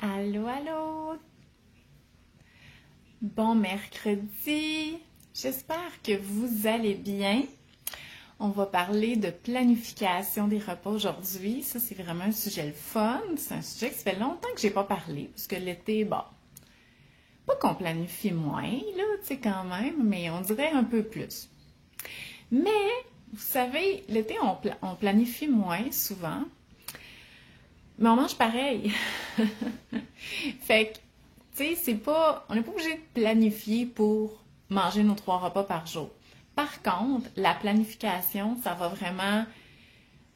Allô, allô! Bon mercredi! J'espère que vous allez bien. On va parler de planification des repas aujourd'hui. Ça, c'est vraiment un sujet le fun. C'est un sujet que ça fait longtemps que j'ai pas parlé, parce que l'été, bon, pas qu'on planifie moins, là, tu sais, quand même, mais on dirait un peu plus. Mais, vous savez, l'été, on planifie moins souvent, mais on mange pareil. Fait que, tu sais, on n'est pas obligé de planifier pour manger nos 3 repas par jour. Par contre, la planification, ça va vraiment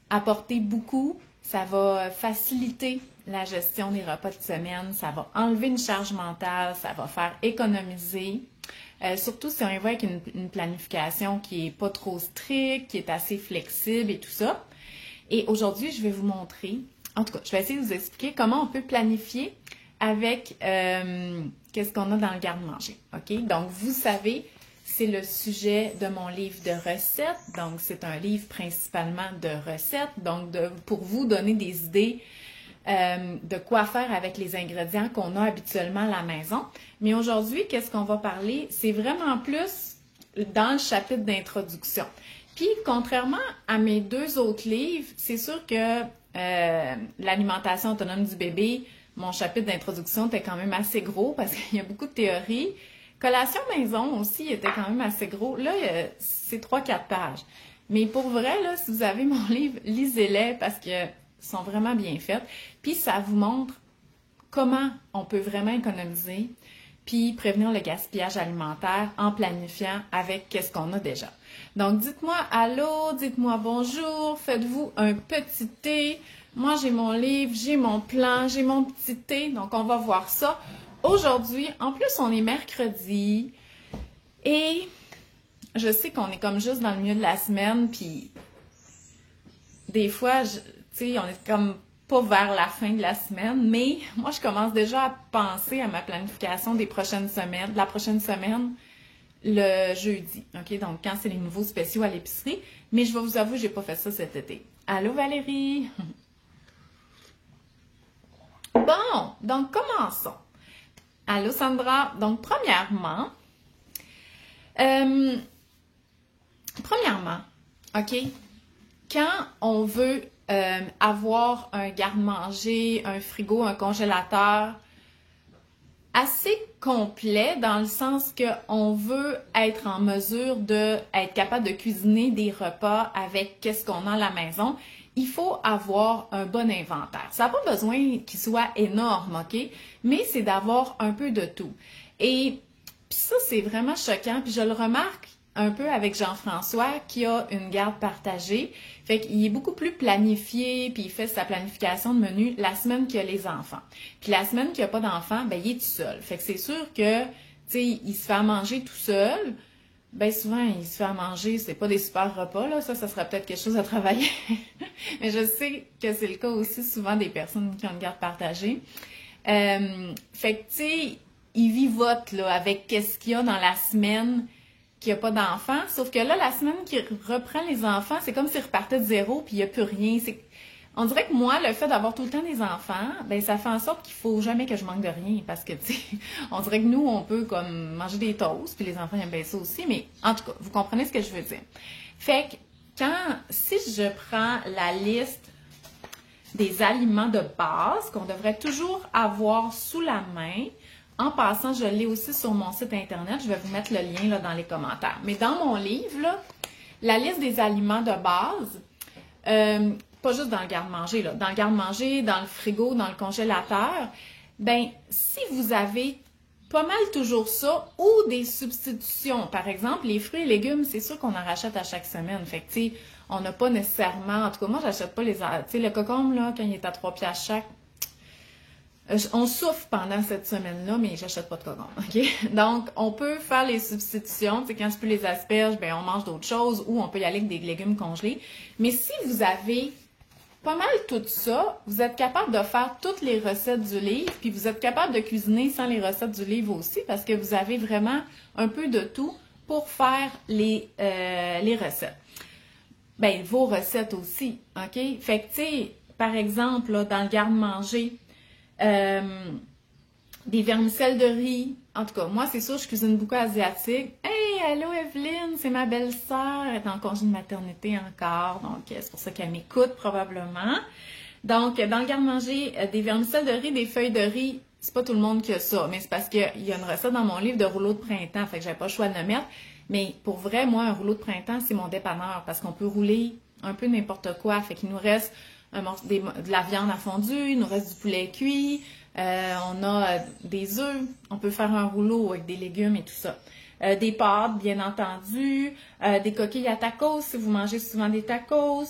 apporter beaucoup, ça va faciliter la gestion des repas de semaine, ça va enlever une charge mentale, ça va faire économiser. Surtout si on y va avec une planification qui est pas trop stricte, qui est assez flexible et tout ça. Et aujourd'hui, je vais vous montrer, en tout cas, je vais essayer de vous expliquer comment on peut planifier avec qu'est-ce qu'on a dans le garde-manger. OK? Donc, vous savez, c'est le sujet de mon livre de recettes. Donc, c'est un livre principalement de recettes. Donc, pour vous donner des idées de quoi faire avec les ingrédients qu'on a habituellement à la maison. Mais aujourd'hui, qu'est-ce qu'on va parler? C'est vraiment plus dans le chapitre d'introduction. Puis, contrairement à mes 2 autres livres, c'est sûr que l'alimentation autonome du bébé, mon chapitre d'introduction était quand même assez gros parce qu'il y a beaucoup de théories. Collation maison aussi était quand même assez gros. Là, c'est 3-4 pages. Mais pour vrai, là, si vous avez mon livre, lisez-les parce que sont vraiment bien faites. Puis ça vous montre comment on peut vraiment économiser puis prévenir le gaspillage alimentaire en planifiant avec qu'est-ce qu'on a déjà. Donc, dites-moi allô, dites-moi bonjour, faites-vous un petit thé. Moi, j'ai mon livre, j'ai mon plan, j'ai mon petit thé. Donc, on va voir ça aujourd'hui. En plus, on est mercredi et je sais qu'on est comme juste dans le milieu de la semaine, puis des fois, tu sais, on est comme pas vers la fin de la semaine, mais moi, je commence déjà à penser à ma planification des prochaines semaines, de la prochaine semaine, le jeudi, OK? Donc, quand c'est les nouveaux spéciaux à l'épicerie. Mais je vais vous avouer, j'ai pas fait ça cet été. Allô, Valérie? Bon, donc, commençons. Allô, Sandra? Donc, euh, premièrement, OK? Quand on veut avoir un garde-manger, un frigo, un congélateur assez complet dans le sens qu'on veut être en mesure d'être capable de cuisiner des repas avec qu'est-ce qu'on a à la maison, il faut avoir un bon inventaire. Ça n'a pas besoin qu'il soit énorme, OK? Mais c'est d'avoir un peu de tout. Et puis ça, c'est vraiment choquant. Puis je le remarque un peu avec Jean-François qui a une garde partagée. Fait qu'il est beaucoup plus planifié, puis il fait sa planification de menu la semaine qu'il y a les enfants. Puis la semaine qu'il n'y a pas d'enfants, ben il est tout seul. Fait que c'est sûr que, tu sais, il se fait à manger tout seul. Ben souvent, il se fait à manger, c'est pas des super repas, là. Ça serait peut-être quelque chose à travailler. Mais je sais que c'est le cas aussi souvent des personnes qui ont une garde partagée. Fait que, tu sais, il vivote, là, avec qu'est-ce qu'il y a dans la semaine qu'il n'y a pas d'enfants. Sauf que là, la semaine qu'il reprend les enfants, c'est comme s'il repartait de zéro puis il n'y a plus rien. On dirait que moi, le fait d'avoir tout le temps des enfants, ben ça fait en sorte qu'il faut jamais que je manque de rien. Parce que, tu sais, on dirait que nous, on peut comme manger des toasts, puis les enfants aiment bien ça aussi. Mais en tout cas, vous comprenez ce que je veux dire. Fait que si je prends la liste des aliments de base qu'on devrait toujours avoir sous la main. En passant, je l'ai aussi sur mon site internet. Je vais vous mettre le lien là, dans les commentaires. Mais dans mon livre, là, la liste des aliments de base, pas juste dans le garde-manger, là, dans le garde-manger, dans le frigo, dans le congélateur, ben si vous avez pas mal toujours ça ou des substitutions. Par exemple, les fruits et légumes, c'est sûr qu'on en rachète à chaque semaine. Fait que, tu sais, on n'a pas nécessairement... En tout cas, moi, j'achète pas les... Tu sais, le concombre, là, quand il est à 3 piastres chaque, on souffre pendant cette semaine-là, mais j'achète pas de concombre, OK? Donc, on peut faire les substitutions. Tu sais, quand c'est plus les asperges, ben on mange d'autres choses ou on peut y aller avec des légumes congelés. Mais si vous avez pas mal tout ça, vous êtes capable de faire toutes les recettes du livre, puis vous êtes capable de cuisiner sans les recettes du livre aussi, parce que vous avez vraiment un peu de tout pour faire les recettes. Ben, vos recettes aussi, OK? Fait que, tu sais, par exemple, là, dans le garde-manger, Des vermicelles de riz. En tout cas, moi, c'est sûr, je cuisine beaucoup asiatique. Hey, allô Evelyne, c'est ma belle-sœur. Elle est en congé de maternité encore, donc c'est pour ça qu'elle m'écoute probablement. Donc, dans le garde-manger, des vermicelles de riz, des feuilles de riz, c'est pas tout le monde qui a ça, mais c'est parce qu'il y a une recette dans mon livre de rouleau de printemps, fait que j'avais pas le choix de le mettre. Mais pour vrai, moi, un rouleau de printemps, c'est mon dépanneur, parce qu'on peut rouler un peu n'importe quoi. Fait qu'il nous reste de la viande à fondu, il nous reste du poulet cuit, on a des œufs, on peut faire un rouleau avec des légumes et tout ça. Des pâtes, bien entendu, des coquilles à tacos, si vous mangez souvent des tacos,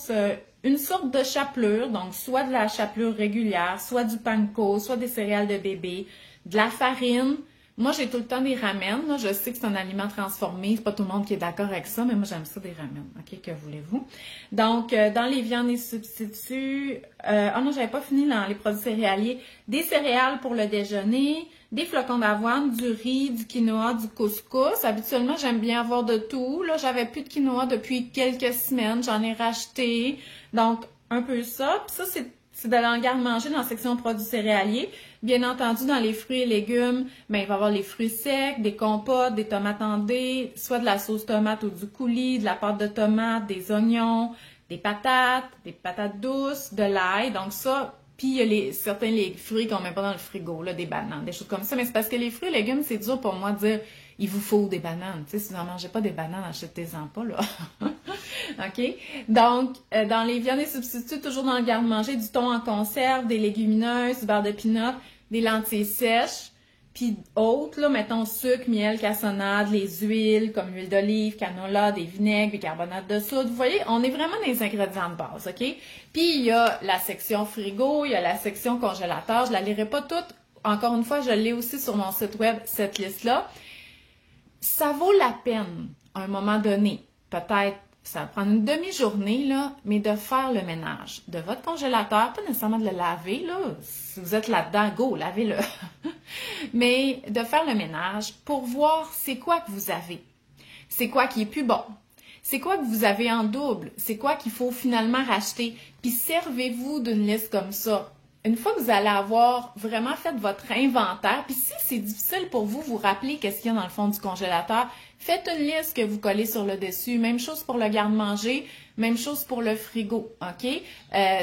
une sorte de chapelure, donc soit de la chapelure régulière, soit du panko, soit des céréales de bébé, de la farine. Moi, j'ai tout le temps des ramen. Là. Je sais que c'est un aliment transformé. C'est pas tout le monde qui est d'accord avec ça, mais moi, j'aime ça des ramen. OK, que voulez-vous? Donc, dans les viandes et substituts... oh non, j'avais pas fini dans les produits céréaliers. Des céréales pour le déjeuner, des flocons d'avoine, du riz, du quinoa, du couscous. Habituellement, j'aime bien avoir de tout. Là, j'avais plus de quinoa depuis quelques semaines. J'en ai racheté. Donc, un peu ça. Puis ça, c'est de la garde-manger dans la section produits céréaliers. Bien entendu, dans les fruits et légumes, ben, il va y avoir les fruits secs, des compotes, des tomates en dés, soit de la sauce tomate ou du coulis, de la pâte de tomate, des oignons, des patates douces, de l'ail. Donc ça, puis il y a certains fruits qu'on met pas dans le frigo, là, des bananes, des choses comme ça. Mais c'est parce que les fruits et légumes, c'est dur pour moi de dire il vous faut des bananes. Tu sais, si vous n'en mangez pas des bananes, achetez-en pas, là. OK? Donc, dans les viandes et substituts, toujours dans le garde-manger, du thon en conserve, des légumineuses, du beurre de pinot, des lentilles sèches, puis autres, là, mettons sucre, miel, cassonade, les huiles, comme l'huile d'olive, canola, des vinaigres, bicarbonate de soude. Vous voyez, on est vraiment dans les ingrédients de base, OK? Puis, il y a la section frigo, il y a la section congélateur. Je la lirai pas toute. Encore une fois, je l'ai aussi sur mon site web, cette liste-là. Ça vaut la peine, à un moment donné, peut-être, ça va prendre une demi-journée, là, mais de faire le ménage de votre congélateur, pas nécessairement de le laver, là, si vous êtes là-dedans, go, lavez-le, mais de faire le ménage pour voir c'est quoi que vous avez, c'est quoi qui est plus bon, c'est quoi que vous avez en double, c'est quoi qu'il faut finalement racheter, puis servez-vous d'une liste comme ça. Une fois que vous allez avoir vraiment fait votre inventaire, puis si c'est difficile pour vous, vous rappelez qu'est-ce qu'il y a dans le fond du congélateur, faites une liste que vous collez sur le dessus. Même chose pour le garde-manger, même chose pour le frigo, OK?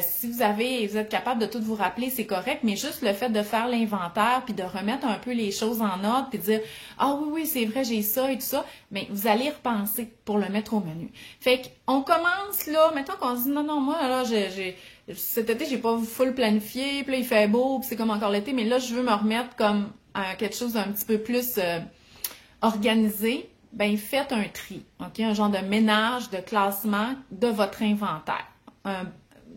Si vous êtes capable de tout vous rappeler, c'est correct, mais juste le fait de faire l'inventaire, puis de remettre un peu les choses en ordre, puis de dire « Ah oui, c'est vrai, j'ai ça et tout ça », mais vous allez y repenser pour le mettre au menu. Fait qu'on commence là, mettons qu'on se dit « Non, moi, là, cet été, j'ai pas full planifié, puis là, il fait beau, puis c'est comme encore l'été, mais là, je veux me remettre comme à quelque chose d'un petit peu plus organisé. » Ben faites un tri, OK? Un genre de ménage, de classement de votre inventaire. Tu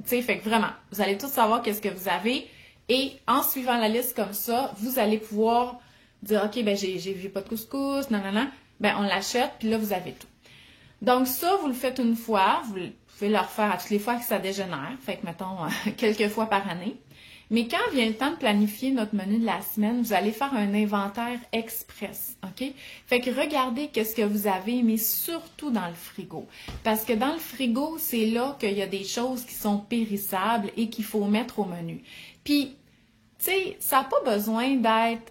sais, fait que vraiment, vous allez tous savoir qu'est-ce que vous avez et en suivant la liste comme ça, vous allez pouvoir dire, OK, ben j'ai vu pas de couscous, non, ben on l'achète, puis là, vous avez tout. Donc ça, vous le faites une fois, vous pouvez le refaire à toutes les fois que ça dégénère, fait que mettons quelques fois par année. Mais quand vient le temps de planifier notre menu de la semaine, vous allez faire un inventaire express, OK? Fait que regardez qu'est-ce que vous avez, mais surtout dans le frigo. Parce que dans le frigo, c'est là qu'il y a des choses qui sont périssables et qu'il faut mettre au menu. Puis, tu sais, ça n'a pas besoin d'être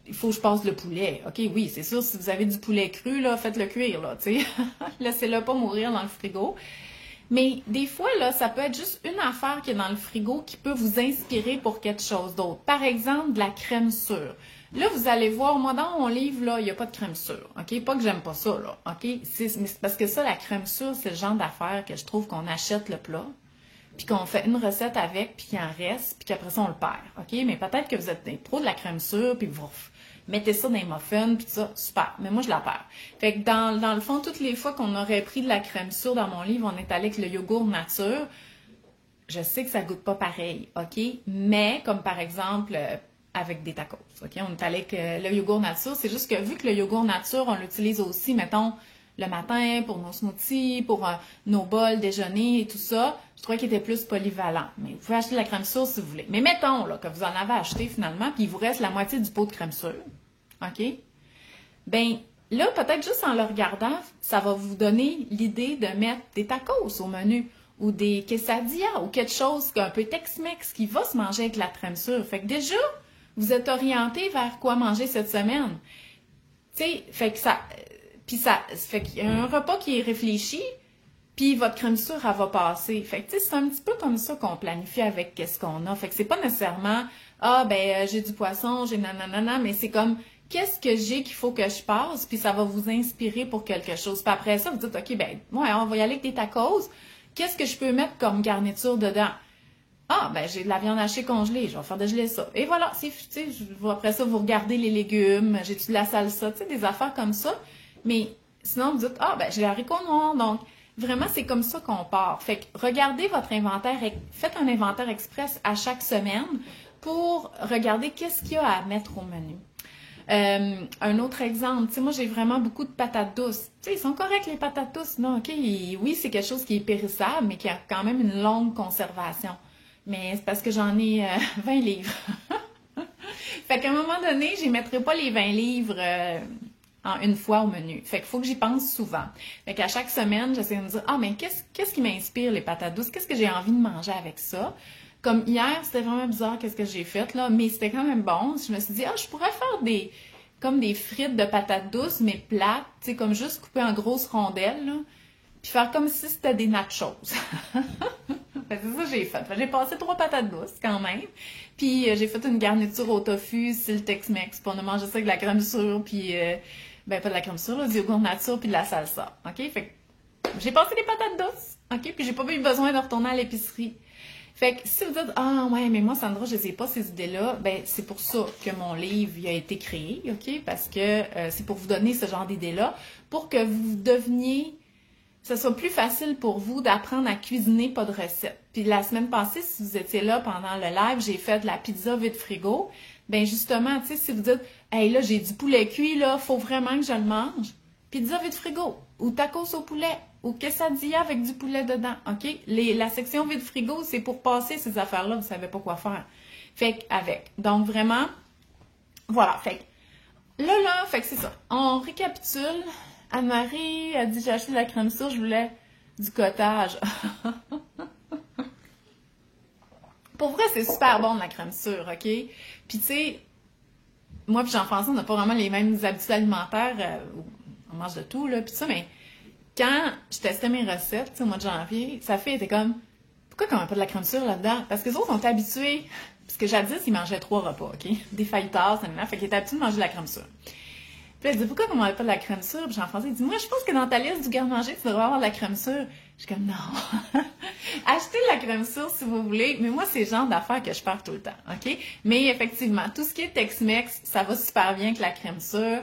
il faut que je passe le poulet. OK, oui, c'est sûr, si vous avez du poulet cru, là, faites-le cuire, là, tu sais. Laissez-le pas mourir dans le frigo. Mais des fois, là, ça peut être juste une affaire qui est dans le frigo qui peut vous inspirer pour quelque chose d'autre. Par exemple, de la crème sûre. Là, vous allez voir, moi, dans mon livre, là, il n'y a pas de crème sûre. OK? Pas que j'aime pas ça, là. OK? Mais c'est parce que ça, la crème sûre, c'est le genre d'affaire que je trouve qu'on achète le plat, puis qu'on fait une recette avec, puis qu'il en reste, puis qu'après ça, on le perd. OK? Mais peut-être que vous êtes des pros de la crème sûre, puis vous mettez ça dans les muffins, puis tout ça, super. Mais moi, je la perds. Fait que dans le fond, toutes les fois qu'on aurait pris de la crème sûre dans mon livre, on est allé avec le yogourt nature. Je sais que ça goûte pas pareil, OK? Mais, comme par exemple, avec des tacos, OK? On est allé avec le yogourt nature. C'est juste que vu que le yogourt nature, on l'utilise aussi, mettons, le matin pour nos smoothies, pour nos bols déjeuner et tout ça, je trouvais qu'il était plus polyvalent. Mais vous pouvez acheter de la crème sûre si vous voulez. Mais mettons là, que vous en avez acheté finalement, puis il vous reste la moitié du pot de crème sûre. OK? Ben là, peut-être juste en le regardant, ça va vous donner l'idée de mettre des tacos au menu. ou des quesadillas ou quelque chose un peu Tex-Mex qui va se manger avec la crème sure. Fait que déjà, vous êtes orienté vers quoi manger cette semaine. Tu sais, fait que ça, puis ça, fait qu'il y a un repas qui est réfléchi, puis votre crème sure, elle va passer. Fait que tu sais, c'est un petit peu comme ça qu'on planifie avec qu'est-ce qu'on a. Fait que c'est pas nécessairement, j'ai du poisson, j'ai nanana, mais c'est comme, qu'est-ce que j'ai qu'il faut que je passe, puis ça va vous inspirer pour quelque chose. Puis après ça, vous dites, OK, on va y aller avec des tacos. Qu'est-ce que je peux mettre comme garniture dedans? J'ai de la viande hachée congelée, je vais faire dégeler ça. Et voilà, après ça, vous regardez les légumes, j'ai-tu de la salsa, tu sais, des affaires comme ça. Mais sinon, vous dites, j'ai les haricots noirs. Donc, vraiment, c'est comme ça qu'on part. Fait que regardez votre inventaire, faites un inventaire express à chaque semaine pour regarder qu'est-ce qu'il y a à mettre au menu. Un autre exemple, tu sais, moi j'ai vraiment beaucoup de patates douces. Tu sais, ils sont corrects les patates douces, non, ok, oui, c'est quelque chose qui est périssable, mais qui a quand même une longue conservation. Mais c'est parce que j'en ai 20 livres. Fait qu'à un moment donné, je ne mettrai pas les 20 livres en une fois au menu. Fait qu'il faut que j'y pense souvent. Fait qu'à chaque semaine, j'essaie de me dire, mais qu'est-ce qui m'inspire les patates douces? Qu'est-ce que j'ai envie de manger avec ça? Comme hier, c'était vraiment bizarre qu'est-ce que j'ai fait, là, mais c'était quand même bon. Je me suis dit, je pourrais faire comme des frites de patates douces, mais plates, tu sais, comme juste couper en grosses rondelles, là, puis faire comme si c'était des nachos. C'est ça que j'ai fait. J'ai passé 3 patates douces, quand même. Puis j'ai fait une garniture au tofu, style Tex-Mex. Puis on a mangé ça avec de la crème sure, puis... pas de la crème sure, là, du yogourt nature, puis de la salsa. OK? Fait que j'ai passé des patates douces. OK? Puis j'ai pas eu besoin de retourner à l'épicerie. Fait que si vous dites, mais moi, Sandra, je les ai pas ces idées-là, c'est pour ça que mon livre il a été créé, OK? Parce que c'est pour vous donner ce genre d'idées-là, pour que vous deveniez, ce soit plus facile pour vous d'apprendre à cuisiner pas de recettes. Puis la semaine passée, si vous étiez là pendant le live, j'ai fait de la pizza vide frigo. Justement, tu sais, si vous dites, hey, là, j'ai du poulet cuit, là, faut vraiment que je le mange. Pizza vide frigo, ou tacos au poulet, ou quesadilla avec du poulet dedans, OK? La section vide frigo, c'est pour passer ces affaires-là, vous savez pas quoi faire. Fait qu'avec. Donc, vraiment, voilà. Fait que fait que c'est ça. On récapitule. Anne-Marie a dit, j'ai acheté de la crème sure, je voulais du cottage. Pour vrai, c'est super bon, la crème sure, OK? Puis, tu sais, moi et Jean-François, on n'a pas vraiment les mêmes habitudes alimentaires. On mange de tout, là, puis ça, mais quand je testais mes recettes, tu sais, au mois de janvier, sa fille était comme, pourquoi qu'on n'a pas de la crème sure là-dedans? Parce que les autres sont habitués, parce que jadis, ils mangeaient 3 repas, OK? Des fajitas, fait qu'ils étaient habitués de manger de la crème sure. Puis elle dit, pourquoi on n'avait pas de la crème sure? Puis Jean-François, il dit, moi, je pense que dans ta liste du garde-manger, tu devrais avoir de la crème sure. Je suis comme, non. Achetez de la crème sure si vous voulez, mais moi, c'est le genre d'affaires que je perds tout le temps, OK? Mais effectivement, tout ce qui est Tex-Mex, ça va super bien avec la crème sure.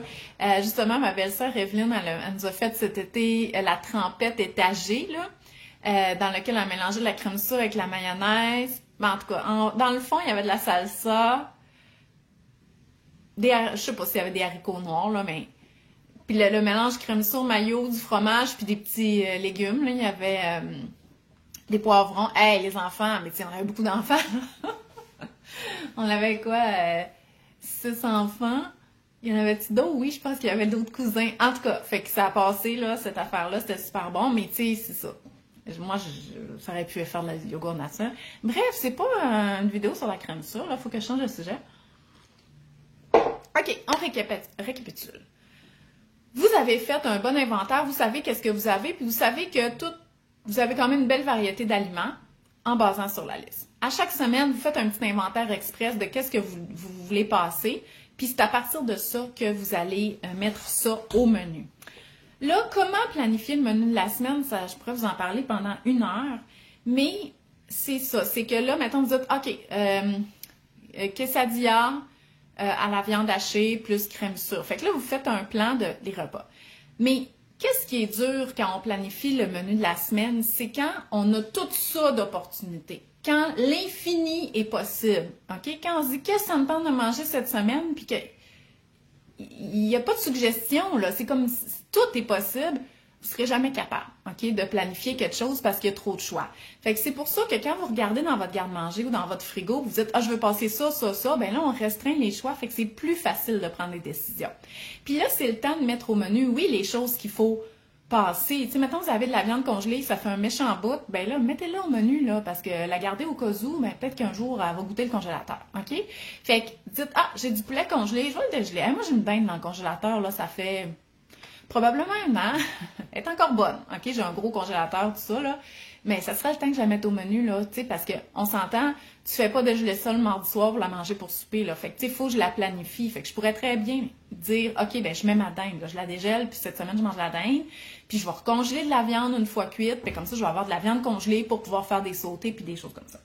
Justement, ma belle-sœur Evelyne, elle nous a fait cet été la trempette étagée, là, dans laquelle elle a mélangé de la crème sure avec la mayonnaise. Mais en tout cas, dans le fond, il y avait de la salsa, je sais pas s'il y avait des haricots noirs, là, mais... Puis le mélange crème sure, mayo, du fromage, puis des petits légumes, là, il y avait des poivrons. Hey, les enfants, mais tu on avait beaucoup d'enfants. On avait quoi? 6 enfants. Il y en avait-tu d'autres? Oui, je pense qu'il y avait d'autres cousins. En tout cas, fait que ça a passé, là, cette affaire-là, c'était super bon, mais tu sais, c'est ça. Moi, ça aurait pu faire de la yogourt nature. Bref, c'est pas une vidéo sur la crème sure, là, faut que je change de sujet. OK, on récapitule. Vous avez fait un bon inventaire, vous savez qu'est-ce que vous avez, puis vous savez que vous avez quand même une belle variété d'aliments en basant sur la liste. À chaque semaine, vous faites un petit inventaire express de qu'est-ce que vous voulez passer, puis c'est à partir de ça que vous allez mettre ça au menu. Là, comment planifier le menu de la semaine? Ça, je pourrais vous en parler pendant 1 heure, mais c'est ça, c'est que là, mettons, vous dites, OK, quesadilla, à la viande hachée plus crème sure. Fait que là, vous faites un plan des repas. Mais qu'est-ce qui est dur quand on planifie le menu de la semaine? C'est quand on a tout ça d'opportunités. Quand l'infini est possible. OK? Quand on se dit qu'est-ce que ça me tente de manger cette semaine, puis qu'il n'y a pas de suggestion, là. C'est comme si tout est possible. Vous ne serez jamais capable, OK, de planifier quelque chose parce qu'il y a trop de choix. Fait que c'est pour ça que quand vous regardez dans votre garde-manger ou dans votre frigo, vous dites, je veux passer ça, ça, ça, ben là, on restreint les choix, fait que c'est plus facile de prendre des décisions. Puis là, c'est le temps de mettre au menu, oui, les choses qu'il faut passer. Tu sais, mettons, vous avez de la viande congelée, ça fait un méchant bout, ben là, mettez-la au menu, là, parce que la garder au cas où, ben peut-être qu'un jour, elle va goûter le congélateur, OK? Fait que, dites, ah, j'ai du poulet congelé, je vais le dégeler. Moi, j'ai une dinde dans le congélateur, là, ça fait probablement un an. Elle est encore bonne, OK? J'ai un gros congélateur, tout ça, là. Mais ça serait le temps que je la mette au menu, là, tu sais, parce que on s'entend, tu fais pas dégeler ça le mardi soir pour la manger pour souper, là. Fait que, tu sais, il faut que je la planifie. Fait que je pourrais très bien dire, OK, ben je mets ma dinde, là, je la dégèle, puis cette semaine, je mange la dinde, puis je vais recongeler de la viande une fois cuite, puis comme ça, je vais avoir de la viande congelée pour pouvoir faire des sautés, puis des choses comme ça.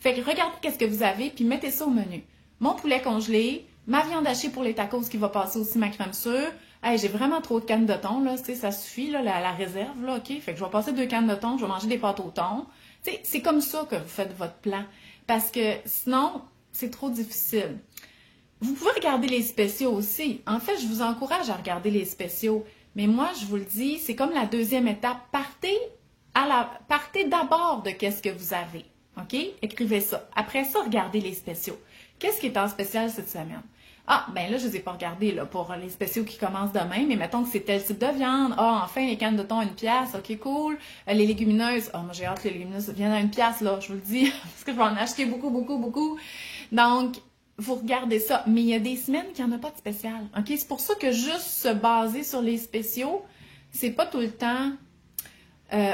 Fait que regardez qu'est-ce que vous avez, puis mettez ça au menu. Mon poulet congelé, ma viande hachée pour les tacos qui va passer aussi ma crème sûre. Hey, j'ai vraiment trop de cannes de thon, là, tu sais, ça suffit, là, la réserve, là, OK? Fait que je vais passer 2 cannes de thon, je vais manger des pâtes au thon. Tu sais, c'est comme ça que vous faites votre plan. Parce que sinon, c'est trop difficile. Vous pouvez regarder les spéciaux aussi. En fait, je vous encourage à regarder les spéciaux. Mais moi, je vous le dis, c'est comme la deuxième étape. Partez d'abord de qu'est-ce que vous avez. OK? Écrivez ça. Après ça, regardez les spéciaux. Qu'est-ce qui est en spécial cette semaine? Ah, ben là, je les ai pas regardés là, pour les spéciaux qui commencent demain, mais mettons que c'est tel type de viande. Ah, enfin, les cannes de thon à 1$, ok, cool. Les légumineuses, moi j'ai hâte que les légumineuses viennent à 1$, là, je vous le dis, parce que je vais en acheter beaucoup, beaucoup, beaucoup. Donc, vous regardez ça, mais il y a des semaines qu'il n'y en a pas de spécial, ok? C'est pour ça que juste se baser sur les spéciaux, c'est pas tout le temps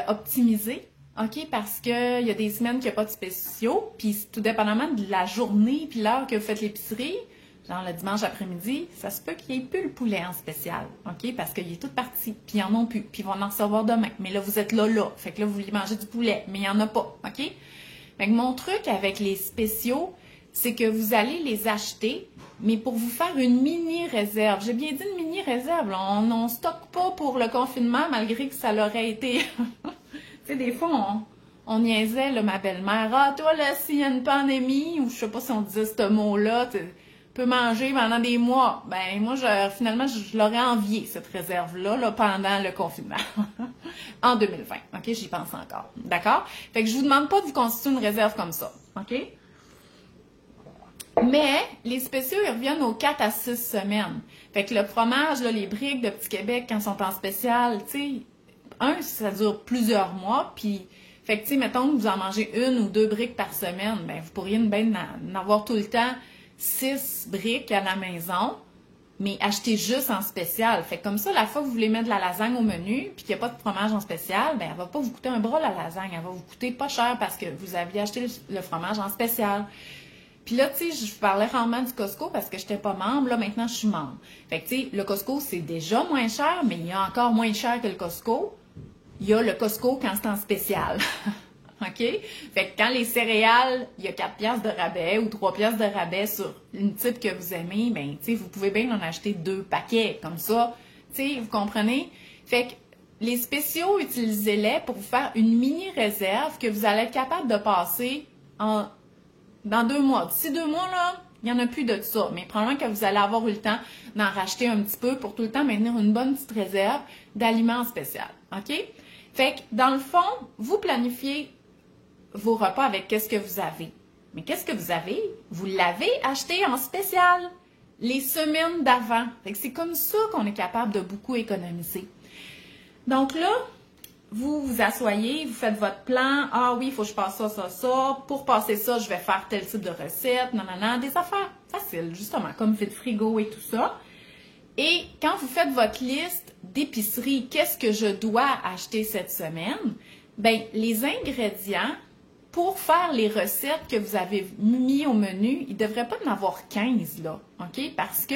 optimisé. OK, parce qu'il y a des semaines qu'il n'y a pas de spéciaux, puis tout dépendamment de la journée puis l'heure que vous faites l'épicerie, genre le dimanche après-midi, ça se peut qu'il n'y ait plus le poulet en spécial, OK, parce qu'il est tout parti, puis ils en ont plus, puis ils vont en recevoir demain. Mais là, vous êtes là, fait que là, vous voulez manger du poulet, mais il n'y en a pas, OK? Fait que mon truc avec les spéciaux, c'est que vous allez les acheter, mais pour vous faire une mini-réserve. J'ai bien dit une mini-réserve, on stocke pas pour le confinement, malgré que ça l'aurait été... Tu sais, des fois, on niaisait, là, ma belle-mère. Ah, toi, là, s'il y a une pandémie, ou je sais pas si on disait ce mot-là, tu peux manger pendant des mois. Ben, moi, finalement, je l'aurais envié, cette réserve-là, là, pendant le confinement. En 2020. OK? J'y pense encore. D'accord? Fait que je vous demande pas de vous constituer une réserve comme ça. OK? Mais les spéciaux, ils reviennent aux 4 à 6 semaines. Fait que le fromage, là, les briques de Petit Québec, quand ils sont en spécial, tu sais, ça dure plusieurs mois, puis, fait que, tu sais, mettons que vous en mangez 1 ou 2 briques par semaine, ben vous pourriez en avoir tout le temps 6 briques à la maison, mais achetez juste en spécial. Fait que comme ça, la fois que vous voulez mettre de la lasagne au menu, puis qu'il n'y a pas de fromage en spécial, ben elle va pas vous coûter un bras la lasagne, elle va vous coûter pas cher parce que vous aviez acheté le fromage en spécial. Puis là, tu sais, je parlais rarement du Costco parce que je n'étais pas membre. Là, maintenant, je suis membre. Fait que, tu sais, le Costco, c'est déjà moins cher, mais il y a encore moins cher que le Costco. Il y a le Costco quand c'est en spécial. OK? Fait que quand les céréales, il y a 4$ de rabais ou 3$ de rabais sur une type que vous aimez, ben, tu sais, vous pouvez bien en acheter 2 paquets comme ça. Tu sais, vous comprenez? Fait que les spéciaux, utilisez-les pour vous faire une mini réserve que vous allez être capable de passer dans 2 mois. D'ici 2 mois, là, il n'y en a plus de ça. Mais probablement que vous allez avoir eu le temps d'en racheter un petit peu pour tout le temps maintenir une bonne petite réserve d'aliments spéciaux. OK? Fait que, dans le fond, vous planifiez vos repas avec qu'est-ce que vous avez. Mais qu'est-ce que vous avez? Vous l'avez acheté en spécial les semaines d'avant. Fait que c'est comme ça qu'on est capable de beaucoup économiser. Donc là, vous vous asseyez, vous faites votre plan. Ah oui, il faut que je passe ça, ça, ça. Pour passer ça, je vais faire tel type de recette. Non, non, non. Des affaires faciles, justement, comme vide frigo et tout ça. Et quand vous faites votre liste d'épicerie, qu'est-ce que je dois acheter cette semaine? Bien, les ingrédients pour faire les recettes que vous avez mis au menu, il ne devrait pas en avoir 15, là. OK? Parce que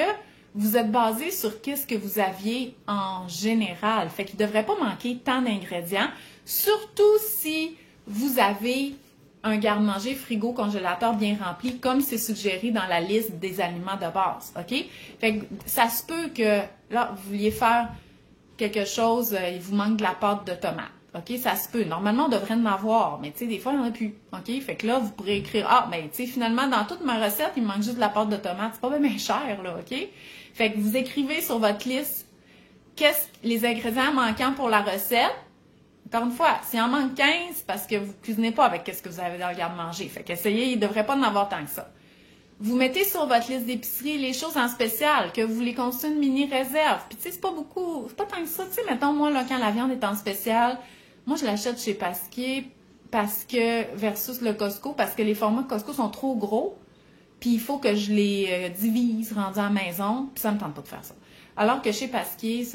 vous êtes basé sur qu'est-ce que vous aviez en général. Fait qu'il ne devrait pas manquer tant d'ingrédients, surtout si vous avez un garde-manger frigo congélateur bien rempli, comme c'est suggéré dans la liste des aliments de base. OK? Fait que ça se peut que, là, vous vouliez faire quelque chose, il vous manque de la pâte de tomate. OK? Ça se peut. Normalement, on devrait en avoir, mais tu sais, des fois, il n'y en a plus. OK? Fait que là, vous pourrez écrire, ah, ben, tu sais, finalement, dans toute ma recette, il me manque juste de la pâte de tomate. C'est pas bien cher, là. OK? Fait que vous écrivez sur votre liste les ingrédients manquants pour la recette. Encore une fois, s'il en manque 15, parce que vous ne cuisinez pas avec ce que vous avez dans le garde-manger. Fait qu'essayez, il ne devrait pas en avoir tant que ça. Vous mettez sur votre liste d'épicerie les choses en spécial, que vous voulez construire une mini réserve. Puis tu sais, c'est pas beaucoup, c'est pas tant que ça. Tu sais, mettons, moi, là, quand la viande est en spécial, moi, je l'achète chez Pasquier versus le Costco, parce que les formats Costco sont trop gros. Puis il faut que je les divise rendus à la maison, puis ça me tente pas de faire ça. Alors que chez Pasquier,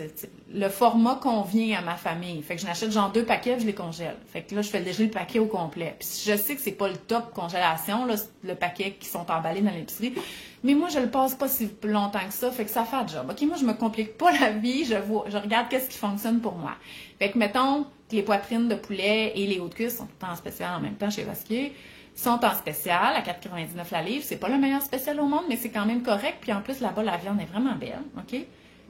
le format convient à ma famille. Fait que je n'achète genre 2 paquets, je les congèle. Fait que là, je fais déjà le paquet au complet. Puis je sais que c'est pas le top congélation, là, le paquet qui sont emballés dans l'épicerie. Mais moi, je le passe pas si longtemps que ça, fait que ça fait le job. OK, moi, je me complique pas la vie, je regarde qu'est-ce qui fonctionne pour moi. Fait que mettons que les poitrines de poulet et les hauts de cuisse sont tout en spécial en même temps chez Pasquier. Sont en spécial à 4,99 la livre. C'est pas le meilleur spécial au monde, mais c'est quand même correct. Puis en plus, là-bas, la viande est vraiment belle. OK?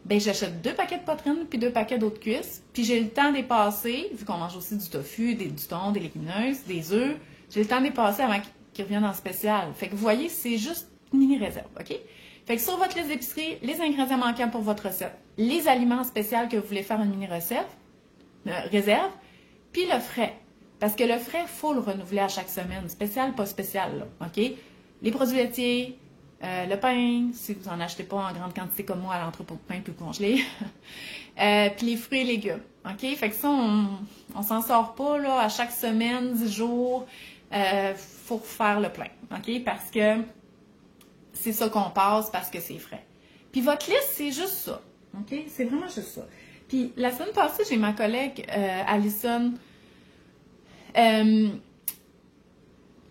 Ben, j'achète 2 paquets de poitrine puis 2 paquets d'eau de cuisse. Puis j'ai le temps d'y passer, vu qu'on mange aussi du tofu, du thon, des légumineuses, des œufs. J'ai le temps d'y passer avant qu'ils reviennent en spécial. Fait que vous voyez, c'est juste une mini réserve. OK? Fait que sur votre liste d'épicerie, les ingrédients manquants pour votre recette, les aliments spéciaux que vous voulez faire une mini réserve, puis le frais. Parce que le frais, il faut le renouveler à chaque semaine. Spécial, pas spécial, là. OK? Les produits laitiers, le pain, si vous n'en achetez pas en grande quantité comme moi à l'entrepôt de pain tout congelé. Puis les fruits et légumes. OK? Fait que ça, on s'en sort pas, là, à chaque semaine, 10 jours. Faut faire le plein. OK? Parce que c'est ça qu'on passe parce que c'est frais. Puis votre liste, c'est juste ça. OK? C'est vraiment juste ça. Puis la semaine passée, j'ai ma collègue Alison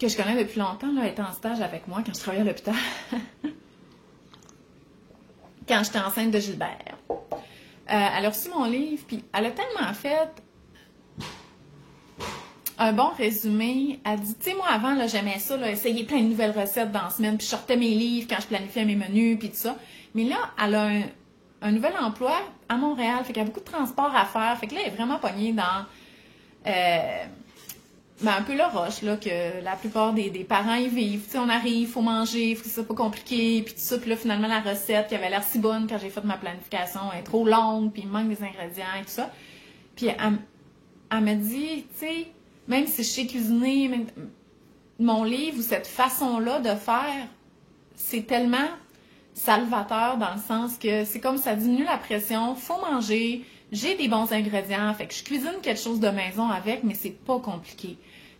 que je connais depuis longtemps, là, elle était en stage avec moi quand je travaillais à l'hôpital. Quand j'étais enceinte de Gilbert. Elle a reçu mon livre, puis elle a tellement fait un bon résumé. Elle dit, tu sais, moi, avant, là, j'aimais ça, là, essayer plein de nouvelles recettes dans la semaine, puis je sortais mes livres quand je planifiais mes menus, puis tout ça. Mais là, elle a un nouvel emploi à Montréal, fait qu'elle a beaucoup de transport à faire. Fait que là, elle est vraiment pognée dans... un peu le rush, là, que la plupart des parents y vivent. Tu sais, on arrive, il faut manger, faut que c'est pas compliqué, puis tout ça. Puis là, finalement, la recette qui avait l'air si bonne quand j'ai fait ma planification est trop longue, puis il manque des ingrédients et tout ça. Puis elle me dit, tu sais, même si je sais cuisiner, mon livre ou cette façon-là de faire, c'est tellement salvateur dans le sens que c'est comme ça diminue la pression, faut manger, j'ai des bons ingrédients, fait que je cuisine quelque chose de maison avec, mais c'est pas compliqué.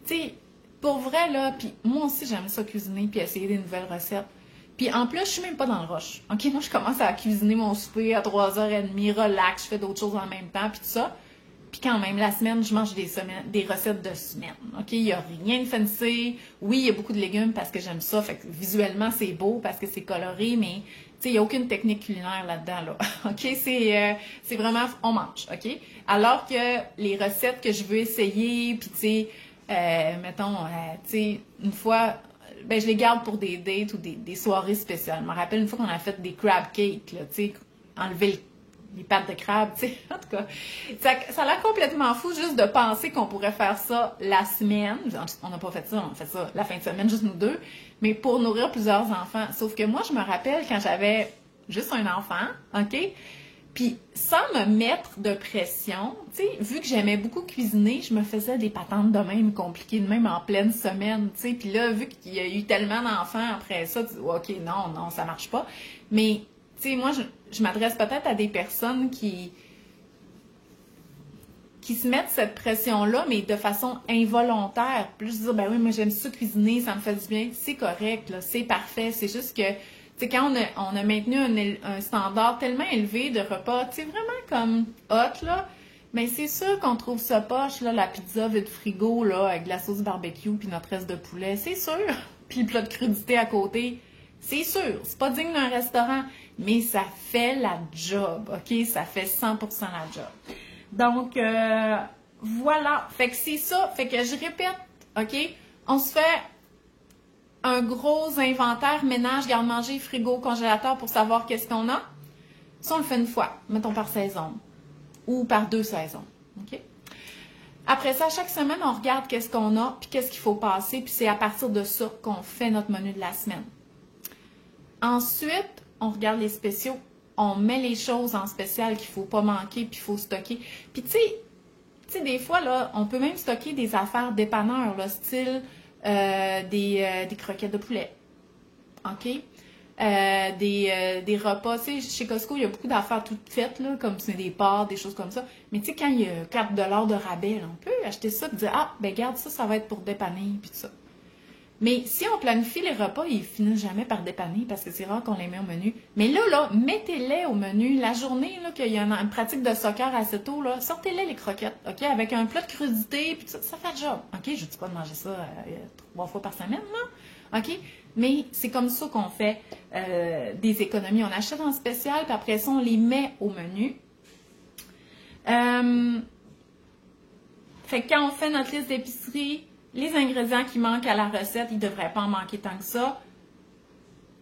Tu sais, pour vrai, là, puis moi aussi, j'aime ça cuisiner puis essayer des nouvelles recettes. Puis en plus, je suis même pas dans le rush. OK, moi, je commence à cuisiner mon souper à 3h30, relax, je fais d'autres choses en même temps, puis tout ça. Puis quand même, la semaine, je mange des recettes de semaine. OK, il n'y a rien de fancy. Oui, il y a beaucoup de légumes parce que j'aime ça. Fait que visuellement, c'est beau parce que c'est coloré, mais tu sais, il n'y a aucune technique culinaire là-dedans, là. OK, c'est vraiment, on mange. OK? Alors que les recettes que je veux essayer, puis tu sais, mettons, tu sais, une fois, ben je les garde pour des dates ou des soirées spéciales. Je me rappelle une fois qu'on a fait des crab cakes, là, tu sais, enlever les pâtes de crabe, tu sais, en tout cas. Ça a l'air complètement fou juste de penser qu'on pourrait faire ça la semaine. On n'a pas fait ça, on a fait ça la fin de semaine, juste nous deux, mais pour nourrir plusieurs enfants. Sauf que moi, je me rappelle quand j'avais juste un enfant, OK? Puis sans me mettre de pression, tu sais, vu que j'aimais beaucoup cuisiner, je me faisais des patentes de même compliquées, de même en pleine semaine, tu sais. Puis là, vu qu'il y a eu tellement d'enfants après ça, tu dis, OK, non, ça marche pas. Mais, tu sais, moi, je m'adresse peut-être à des personnes qui se mettent cette pression-là, mais de façon involontaire. Plus dire, ben oui, moi j'aime ça cuisiner, ça me fait du bien. C'est correct, là, c'est parfait. C'est juste que, tu sais, quand on a maintenu un standard tellement élevé de repas, tu sais, vraiment comme hot, là, mais c'est sûr qu'on trouve ça poche, là, la pizza vide frigo, là, avec de la sauce barbecue puis notre reste de poulet, c'est sûr. Puis le plat de crudité à côté, c'est sûr. C'est pas digne d'un restaurant, mais ça fait la job, OK? Ça fait 100% la job. Donc, voilà. Fait que c'est ça. Fait que je répète, OK? On se fait un gros inventaire, ménage, garde-manger, frigo, congélateur pour savoir qu'est-ce qu'on a. Ça, on le fait une fois, mettons par saison ou par 2 saisons, OK? Après ça, chaque semaine, on regarde qu'est-ce qu'on a puis qu'est-ce qu'il faut passer, puis c'est à partir de ça qu'on fait notre menu de la semaine. Ensuite, on regarde les spéciaux. On met les choses en spécial qu'il ne faut pas manquer, puis il faut stocker. Puis tu sais, des fois, là, on peut même stocker des affaires dépanneurs, là, style des croquettes de poulet OK? Des repas, tu sais, chez Costco, il y a beaucoup d'affaires toutes faites, là, comme c'est des pâtes, des choses comme ça. Mais tu sais, quand il y a 4 de rabais, là, on peut acheter ça et dire, ah, ben garde ça, ça va être pour dépanner, puis tout ça. Mais si on planifie les repas, ils finissent jamais par dépanner parce que c'est rare qu'on les met au menu. Mais là, mettez-les au menu. La journée, là, qu'il y a une pratique de soccer assez tôt, là, sortez-les les croquettes, OK? Avec un plat de crudité, puis ça fait le job. OK? Je ne dis pas de manger ça 3 fois par semaine, là. OK? Mais c'est comme ça qu'on fait des économies. On achète en spécial, puis après ça, on les met au menu. Fait que quand on fait notre liste d'épicerie, les ingrédients qui manquent à la recette, ils ne devraient pas en manquer tant que ça.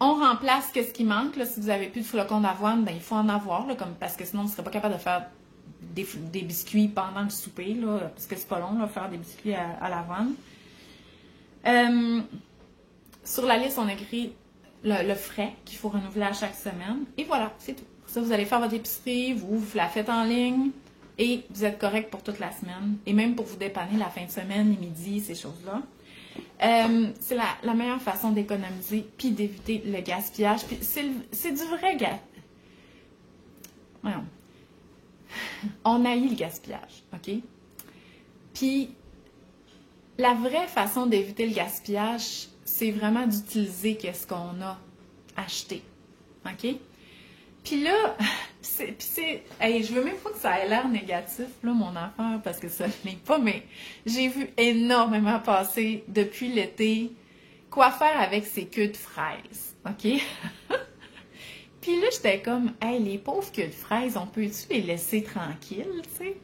On remplace ce qui manque. Là, si vous n'avez plus de flocons d'avoine, ben, il faut en avoir, là, parce que sinon, vous ne serez pas capable de faire des biscuits pendant le souper, là, parce que c'est pas long, là, faire des biscuits à l'avoine. Sur la liste, on écrit le frais qu'il faut renouveler à chaque semaine. Et voilà, c'est tout. Ça, vous allez faire votre épicerie, vous la faites en ligne. Et vous êtes correct pour toute la semaine. Et même pour vous dépanner la fin de semaine, les midis, ces choses-là. C'est la meilleure façon d'économiser puis d'éviter le gaspillage. Puis c'est du vrai gaspillage. Voyons. On haït le gaspillage, OK? Puis la vraie façon d'éviter le gaspillage, c'est vraiment d'utiliser ce qu'on a acheté, OK? Puis là, hey, je veux même pas que ça ait l'air négatif, là, mon affaire, parce que ça ne l'est pas, mais j'ai vu énormément passer depuis l'été quoi faire avec ces queues de fraises, OK? Puis là, j'étais comme, hey, les pauvres queues de fraises, on peut-tu les laisser tranquilles, tu sais?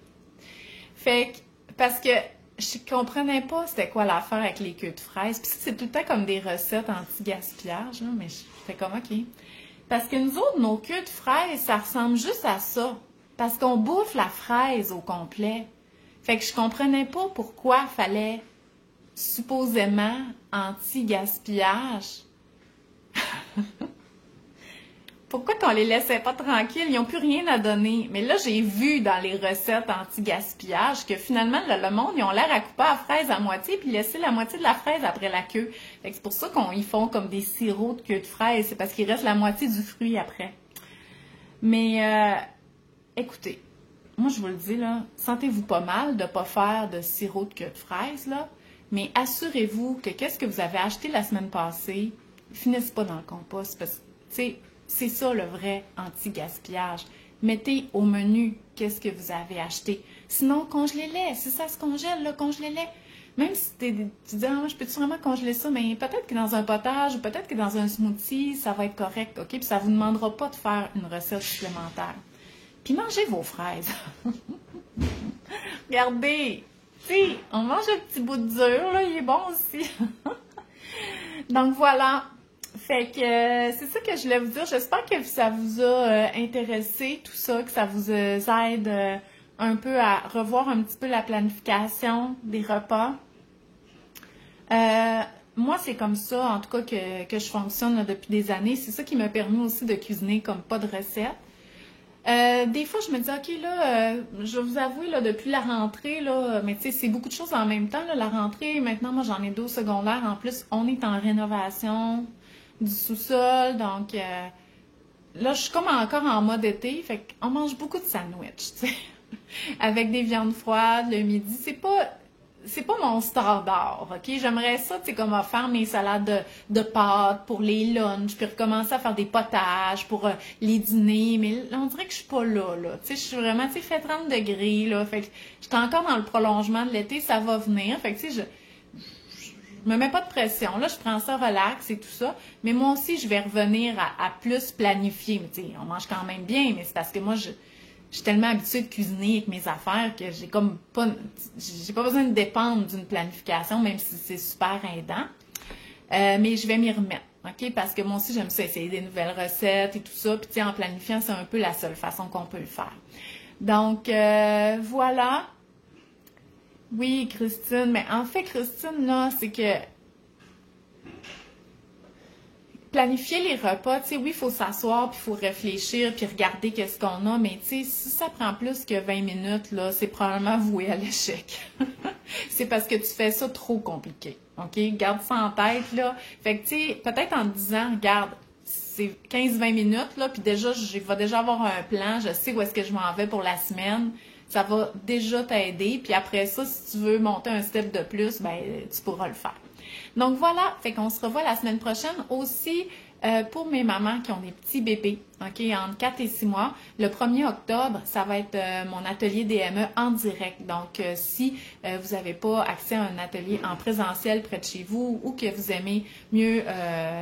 Fait que, parce que je comprenais pas c'était quoi l'affaire avec les queues de fraises. Puis c'est tout le temps comme des recettes anti-gaspillage, là, mais j'étais comme, OK. Parce que nous autres, nos queues de fraises, ça ressemble juste à ça. Parce qu'on bouffe la fraise au complet. Fait que je comprenais pas pourquoi fallait supposément anti-gaspillage. Pourquoi qu'on les laissait pas tranquilles? Ils n'ont plus rien à donner. Mais là, j'ai vu dans les recettes anti-gaspillage que finalement, le monde, ils ont l'air à couper la fraise à moitié puis laisser la moitié de la fraise après la queue. Fait que c'est pour ça qu'ils font comme des sirops de queue de fraise. C'est parce qu'il reste la moitié du fruit après. Mais, écoutez, moi, je vous le dis, là, sentez-vous pas mal de ne pas faire de sirop de queue de fraise, là. Mais assurez-vous que qu'est-ce que vous avez acheté la semaine passée, finisse pas dans le compost. Parce que, tu sais, c'est ça le vrai anti-gaspillage. Mettez au menu qu'est-ce que vous avez acheté. Sinon, congelez-les. Si ça se congèle, là, congelez-les. Même si tu dis, ah, je peux-tu vraiment congeler ça? Mais peut-être que dans un potage ou peut-être que dans un smoothie, ça va être correct, OK? Puis ça ne vous demandera pas de faire une recette supplémentaire. Puis mangez vos fraises. Regardez, tu sais, on mange un petit bout de dur, là, il est bon aussi. Donc voilà. Fait que c'est ça que je voulais vous dire. J'espère que ça vous a intéressé, tout ça, que ça vous aide un peu à revoir un petit peu la planification des repas. Moi, c'est comme ça, en tout cas, que je fonctionne là, depuis des années. C'est ça qui m'a permis aussi de cuisiner comme pas de recette. Des fois, je me dis, OK, là, je vais vous avouer, là, depuis la rentrée, là, mais tu sais, c'est beaucoup de choses en même temps, là, la rentrée. Maintenant, moi, j'en ai 2 secondaires. En plus, on est en rénovation du sous-sol, donc là, je suis comme encore en mode été, fait qu'on mange beaucoup de sandwich, tu sais, avec des viandes froides le midi. C'est pas mon standard, OK? J'aimerais ça, tu sais, comme faire mes salades de pâtes pour les lunchs, puis recommencer à faire des potages pour les dîners, mais là, on dirait que je suis pas là. Tu sais, je suis vraiment, tu sais, fait 30 degrés, là, fait que j'étais encore dans le prolongement de l'été, ça va venir, fait que, tu sais, je me mets pas de pression, là, je prends ça relax et tout ça, mais moi aussi, je vais revenir à plus planifier. Mais tu sais, on mange quand même bien, mais c'est parce que moi, je suis tellement habituée de cuisiner avec mes affaires que j'ai pas besoin de dépendre d'une planification, même si c'est super aidant. Mais je vais m'y remettre, OK? Parce que moi aussi, j'aime ça, essayer des nouvelles recettes et tout ça. Puis, tu sais, en planifiant, c'est un peu la seule façon qu'on peut le faire. Donc, voilà. Oui, Christine. Mais en fait, Christine, là, c'est que planifier les repas, tu sais, oui, il faut s'asseoir, puis il faut réfléchir, puis regarder qu'est-ce qu'on a, mais tu sais, si ça prend plus que 20 minutes, là, c'est probablement voué à l'échec. c'est parce que tu fais ça trop compliqué. OK? Garde ça en tête, là. Fait que, tu sais, peut-être en te disant, regarde, c'est 15-20 minutes, là, puis déjà, je vais déjà avoir un plan, je sais où est-ce que je m'en vais pour la semaine. Ça va déjà t'aider. Puis après ça, si tu veux monter un step de plus, ben tu pourras le faire. Donc voilà, fait qu'on se revoit la semaine prochaine. Aussi, pour mes mamans qui ont des petits bébés, OK, entre 4 et 6 mois, le 1er octobre, ça va être mon atelier DME en direct. Donc, si vous n'avez pas accès à un atelier en présentiel près de chez vous ou que vous aimez mieux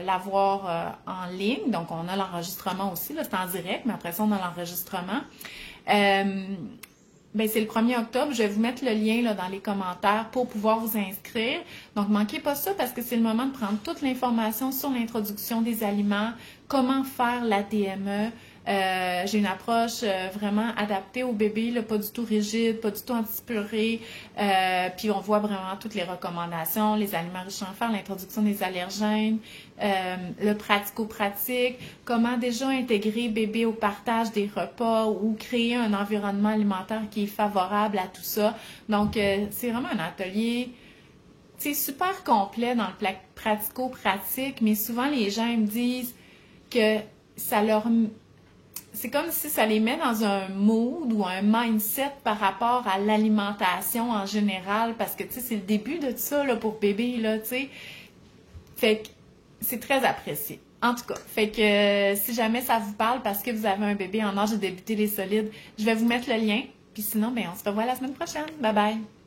l'avoir en ligne, donc on a l'enregistrement aussi, là, c'est en direct, mais après ça, on a l'enregistrement. Ben, c'est le 1er octobre. Je vais vous mettre le lien là, dans les commentaires pour pouvoir vous inscrire. Donc, manquez pas ça parce que c'est le moment de prendre toute l'information sur l'introduction des aliments, comment faire la DME. J'ai une approche vraiment adaptée au bébé, là, pas du tout rigide, pas du tout antipurée. Puis on voit vraiment toutes les recommandations, les aliments riches en fer, l'introduction des allergènes, le pratico-pratique, comment déjà intégrer bébé au partage des repas ou créer un environnement alimentaire qui est favorable à tout ça. Donc, c'est vraiment un atelier, c'est super complet dans le pratico-pratique, mais souvent les gens me disent que ça leur... C'est comme si ça les met dans un mood ou un mindset par rapport à l'alimentation en général, parce que, tu sais, c'est le début de ça, là, pour bébé, là, tu sais. Fait que c'est très apprécié. En tout cas, fait que si jamais ça vous parle parce que vous avez un bébé en âge de débuter les solides, je vais vous mettre le lien. Puis sinon, ben on se revoit la semaine prochaine. Bye bye!